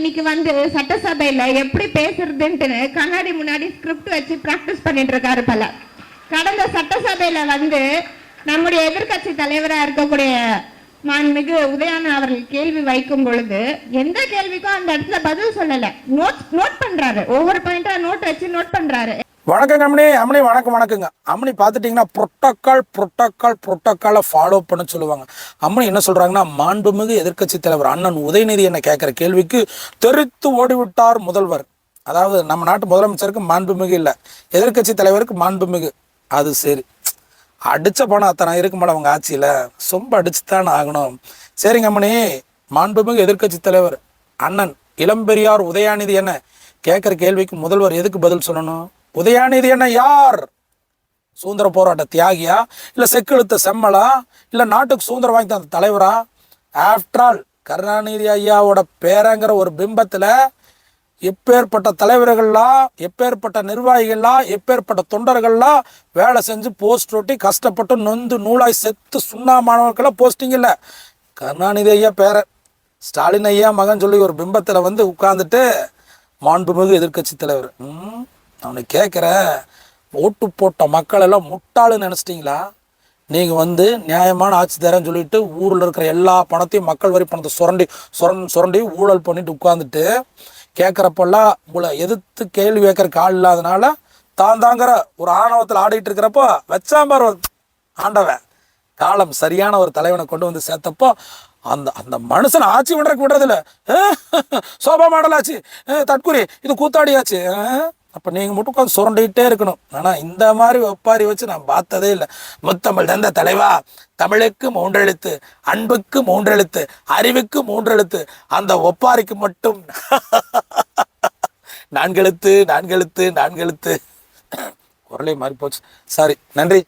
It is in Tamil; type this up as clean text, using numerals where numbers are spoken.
இன்னைக்கு சட்டசபையில எப்படி பேசுறதுன்ட்டு கண்ணாடி முன்னாடி ஸ்கிரிப்ட் வச்சு பிராக்டிஸ் பண்ணிட்டு இருக்காரு பல. கடந்த சட்டசபையில நம்முடைய எதிர்கட்சி தலைவராக இருக்கக்கூடிய மாண்புமிகு உதயநிதி அவர்கள் கேள்வி வைக்கும் பொழுது எந்த கேள்விக்கும் அந்த இடத்துல பதில் சொல்லல. நோட் பண்றாரு, ஒவ்வொரு பாயிண்டா நோட் வச்சு நோட் பண்றாரு. வணக்கங்க அம்மணி வணக்கங்க. அம்மணி பார்த்துட்டிங்கன்னா புரோட்டோக்காலை ஃபாலோ பண்ண சொல்லுவாங்க. அம்மணி என்ன சொல்கிறாங்கன்னா, மாண்புமிகு எதிர்க்கட்சி தலைவர் அண்ணன் உதயநிதி என்ன கேட்குற கேள்விக்கு தெரித்து ஓடிவிட்டார் முதல்வர். அதாவது நம்ம நாட்டு முதலமைச்சருக்கு மாண்புமிகு இல்லை, எதிர்க்கட்சி தலைவருக்கு மாண்புமிகு. அது சரி, அடித்த பணம் அத்தனை இருக்குமாட அவங்க ஆட்சியில் சொம்ப அடிச்சு தானே ஆகணும். சரிங்க அம்மணி, மாண்புமிகு எதிர்க்கட்சி தலைவர் அண்ணன் இளம்பெரியார் உதயநிதி என்ன கேட்குற கேள்விக்கு முதல்வர் எதுக்கு பதில் சொல்லணும்? உதயநிதி என்ன யார்? சுதந்திர போராட்ட தியாகியா, இல்லை செக்கெழுத்த செம்மலா, இல்லை நாட்டுக்கு சுதந்திரம் வாங்கி தந்த தலைவரா? ஆஃப்டர் ஆல் கருணாநிதி ஐயாவோட பேரங்கிற ஒரு பிம்பத்தில் எப்பேற்பட்ட தலைவர்கள்லாம், எப்பேற்பட்ட நிர்வாகிகள்லாம், எப்பேற்பட்ட தொண்டர்கள்லாம் வேலை செஞ்சு போஸ்ட் ஒட்டி கஷ்டப்பட்டு நொந்து நூலாய் செத்து சுண்ணாமானவர்களெல்லாம் போஸ்டிங் இல்லை. கருணாநிதி ஐயா பேரன் ஸ்டாலின் ஐயா மகன் சொல்லி ஒரு பிம்பத்தில் உட்காந்துட்டு மாண்புமிகு எதிர்க்கட்சி தலைவர் அவனை கேட்குற, ஓட்டு போட்ட மக்கள் எல்லாம் முட்டாளுன்னு நினச்சிட்டிங்களா? நீங்கள் நியாயமான ஆட்சி தரேன்னு சொல்லிட்டு ஊரில் இருக்கிற எல்லா பணத்தையும் மக்கள் வரி பணத்தை சுரண்டி ஊழல் பண்ணிட்டு உட்காந்துட்டு கேட்குறப்பெல்லாம் உங்களை எதிர்த்து கேள்வி கேட்குறக்கு ஆள் இல்லாதனால தாங்கிற ஒரு ஆணவத்தில் ஆடிட்டு இருக்கிறப்போ வச்சாம்பார் ஆண்டவன் காலம் சரியான ஒரு தலைவனை கொண்டு சேர்த்தப்போ அந்த அந்த மனுஷனை ஆட்சி பண்ணுறக்கு விடுறதில்ல. சோபா மாடல் ஆச்சு, தற்கூரி, இது கூத்தாடியாச்சு. அப்போ நீங்கள் மட்டும் உட்காந்து சுரண்டிகிட்டே இருக்கணும். ஆனால் இந்த மாதிரி ஒப்பாரி வச்சு நான் பார்த்ததே இல்லை. முத்தமிழ் தந்த தலைவா, தமிழுக்கு 3 எழுத்து, அன்புக்கு 3 எழுத்து, அறிவுக்கு 3 எழுத்து, அந்த ஒப்பாரிக்கு மட்டும் 4 எழுத்து குரலே மாறி போச்சு. சாரி, நன்றி.